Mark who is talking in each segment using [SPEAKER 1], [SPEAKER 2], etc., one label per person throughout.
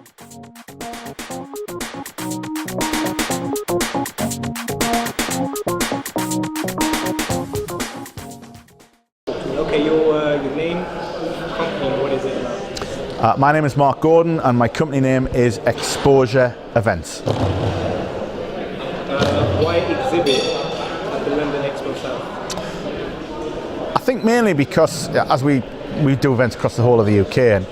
[SPEAKER 1] Okay, your name, company, what is it now?
[SPEAKER 2] My name is Marc Gordan and my company name is Exposure Events.
[SPEAKER 1] Why exhibit at the London Expo South?
[SPEAKER 2] I think mainly because as we do events across the whole of the UK,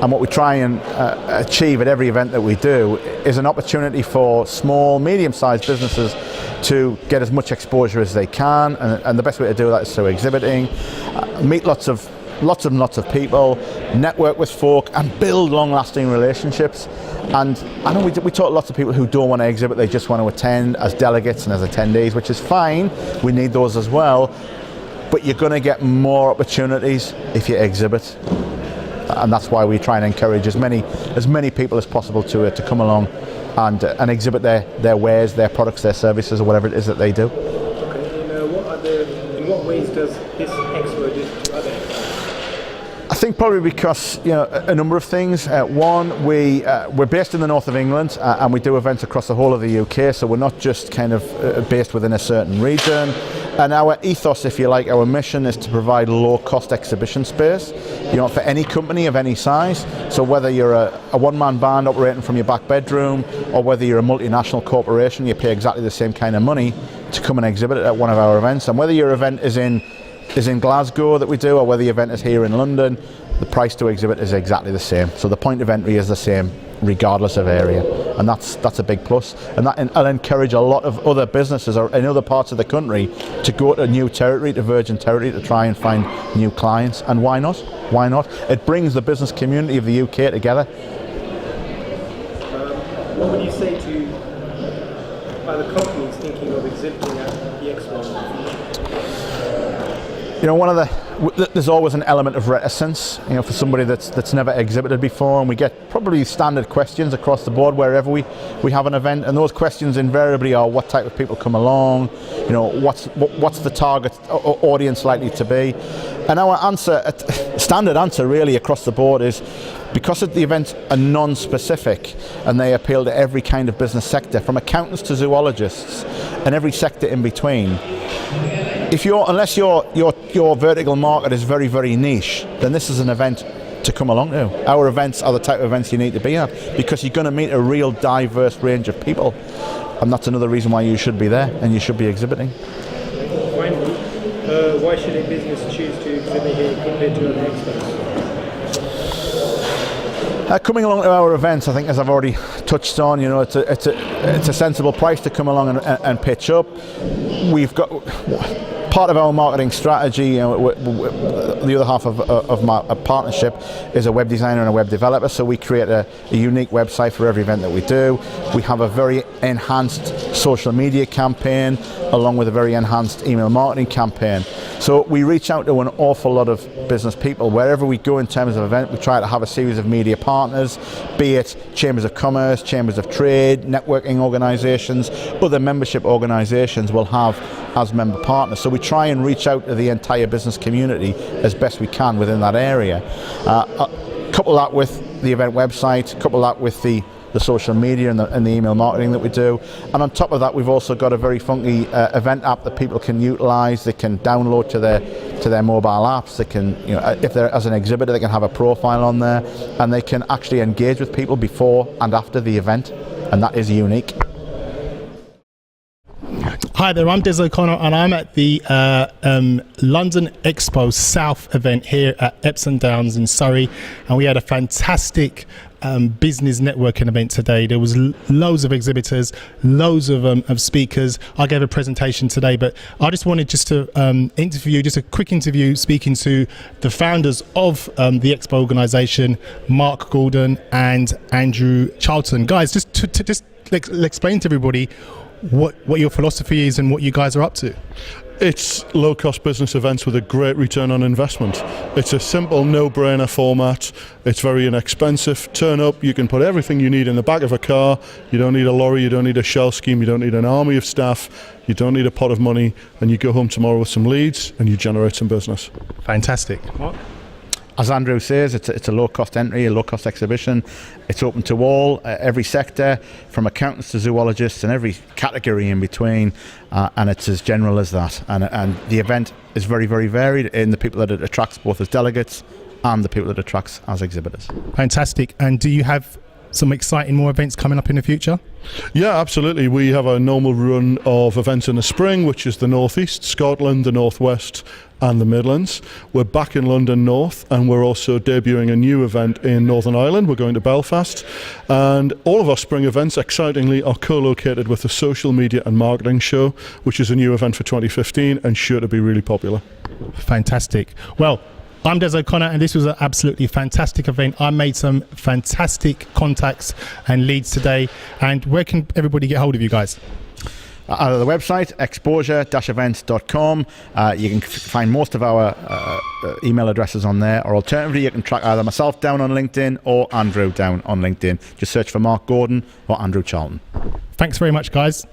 [SPEAKER 2] and what we try and achieve at every event that we do is an opportunity for small, medium-sized businesses to get as much exposure as they can, and the best way to do that is through exhibiting, meet lots of people, network with folk, and build long-lasting relationships. And I know we talk to lots of people who don't want to exhibit; they just want to attend as delegates and as attendees, which is fine. We need those as well, but you're going to get more opportunities if you exhibit, and that's why we try and encourage as many people as possible to come along and exhibit their wares, their products, their services, or whatever it is that they do.
[SPEAKER 1] Okay, in what ways does this expo differ to other expos?
[SPEAKER 2] I think probably because a number of things. One, we're based in the north of England, and we do events across the whole of the UK, so we're not just kind of based within a certain region. And our ethos, if you like, our mission is to provide low-cost exhibition space, for any company of any size. So whether you're a one-man band operating from your back bedroom, or whether you're a multinational corporation, you pay exactly the same kind of money to come and exhibit at one of our events. And whether your event is in Glasgow that we do, or whether the event is here in London, the price to exhibit is exactly the same. So the point of entry is the same, regardless of area, and that's a big plus. And I'll encourage a lot of other businesses in other parts of the country to go to new territory, to virgin territory, to try and find new clients. And why not? Why not? It brings the business community of the UK together.
[SPEAKER 1] What would you say to other companies thinking of exhibiting at the expo?
[SPEAKER 2] There's always an element of reticence, for somebody that's never exhibited before, and we get probably standard questions across the board wherever we have an event, and those questions invariably are: what type of people come along? What's the target audience likely to be? And our standard answer really across the board is, because the events are non-specific and they appeal to every kind of business sector, from accountants to zoologists and every sector in between. Unless your vertical market is very, very niche, then this is an event to come along to. Our events are the type of events you need to be at, because you're going to meet a real diverse range of people, and that's another reason why you should be there and you should be exhibiting.
[SPEAKER 1] Finally, why should a business choose to exhibit here compared to other expos?
[SPEAKER 2] Coming along to our events, I think, as I've already touched on, it's a sensible price to come along and pitch up. We've got part of our marketing strategy. The other half of my partnership is a web designer and a web developer. So we create a unique website for every event that we do. We have a very enhanced social media campaign, along with a very enhanced email marketing campaign. So we reach out to an awful lot of business people. Wherever we go in terms of event, we try to have a series of media partners, be it chambers of commerce, chambers of trade, networking organisations, other membership organisations will have as member partners. So we try and reach out to the entire business community as best we can within that area. Couple that with the event website, couple that with the social media and the email marketing that we do, and on top of that, we've also got a very funky event app that people can utilise. They can download to their mobile apps. They can, if they're as an exhibitor, they can have a profile on there, and they can actually engage with people before and after the event, and that is unique.
[SPEAKER 3] Hi there, I'm Des O'Connor, and I'm at the London Expo South event here at Epsom Downs in Surrey, and we had a fantastic business networking event today. There was loads of exhibitors, loads of speakers. I gave a presentation today, but I just wanted to interview, just a quick interview, speaking to the founders of the Expo organisation, Marc Gordan and Andrew Charlton. Guys, just to explain to everybody what your philosophy is and what you guys are up to.
[SPEAKER 4] It's low-cost business events with a great return on investment. It's a simple, no-brainer format. It's very inexpensive. Turn up, you can put everything you need in the back of a car. You don't need a lorry, you don't need a shell scheme, you don't need an army of staff, you don't need a pot of money, and you go home tomorrow with some leads and you generate some business.
[SPEAKER 3] Fantastic.
[SPEAKER 2] as Andrew says, it's a low-cost entry, a low-cost exhibition. It's open to all, every sector, from accountants to zoologists and every category in between, and it's as general as that. And the event is very, very varied in the people that it attracts, both as delegates and the people that it attracts as exhibitors.
[SPEAKER 3] Fantastic. And do you have some exciting more events coming up in the future?
[SPEAKER 4] Yeah, absolutely. We have a normal run of events in the spring, which is the Northeast, Scotland, the Northwest and the Midlands. We're back in London North, and we're also debuting a new event in Northern Ireland. We're going to Belfast, and all of our spring events, excitingly, are co-located with the Social Media and Marketing Show, which is a new event for 2015 and sure to be really popular.
[SPEAKER 3] Fantastic. Well, I'm Des O'Connor, and this was an absolutely fantastic event. I made some fantastic contacts and leads today. And where can everybody get hold of you guys?
[SPEAKER 2] Out of the website, exposure-events.com. You can find most of our email addresses on there, or alternatively, you can track either myself down on LinkedIn or Andrew down on LinkedIn. Just search for Marc Gordan or Andrew Charlton.
[SPEAKER 3] Thanks very much, guys.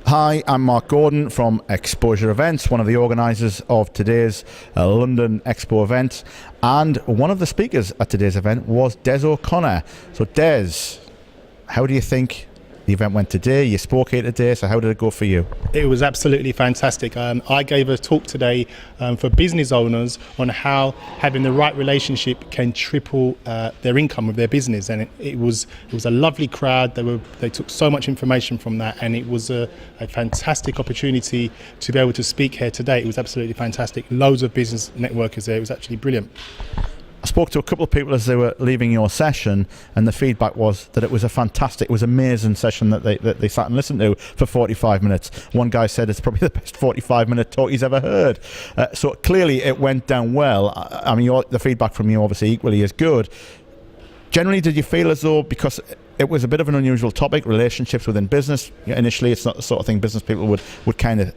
[SPEAKER 2] Hi, I'm Marc Gordan from Exposure Events, one of the organisers of today's London Expo event, and one of the speakers at today's event was Des O'Connor. So Des, how do you think the event went today? You spoke here today, so how did it go for you?
[SPEAKER 3] It was absolutely fantastic. I gave a talk today for business owners on how having the right relationship can triple their income with their business, and it was a lovely crowd. They took so much information from that, and it was a fantastic opportunity to be able to speak here today. It was absolutely fantastic. Loads of business networkers there. It was actually brilliant.
[SPEAKER 2] I spoke to a couple of people as they were leaving your session, and the feedback was that it was amazing session that they sat and listened to for 45 minutes. One guy said it's probably the best 45-minute talk he's ever heard. So clearly it went down well. I mean, the feedback from you obviously equally is good. Generally, did you feel as though, because it was a bit of an unusual topic, relationships within business, initially it's not the sort of thing business people would kind of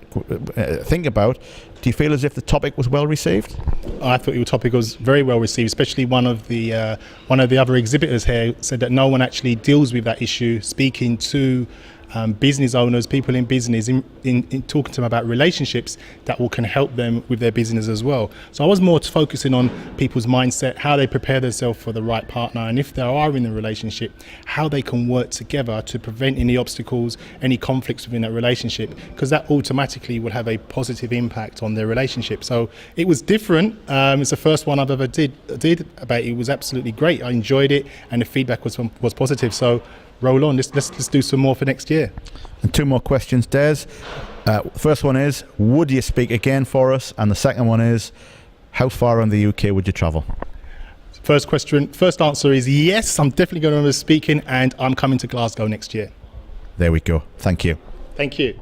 [SPEAKER 2] think about, do you feel as if the topic was well received?
[SPEAKER 3] I thought your topic was very well received, especially one of the other exhibitors here said that no one actually deals with that issue, speaking to business owners, people in business, in talking to them about relationships that can help them with their business as well. So I was more focusing on people's mindset, how they prepare themselves for the right partner, and if they are in a relationship, how they can work together to prevent any obstacles, any conflicts within that relationship, because that automatically will have a positive impact on their relationship. So it was different. It's the first one I've ever did about it. It was absolutely great. I enjoyed it, and the feedback was positive. So roll on. Let's do some more for next year.
[SPEAKER 2] And two more questions, Des. First one is, would you speak again for us? And the second one is, how far in the UK would you travel?
[SPEAKER 3] First answer is yes. I'm definitely going to be speaking, and I'm coming to Glasgow next year.
[SPEAKER 2] There we go. Thank you.
[SPEAKER 3] Thank you.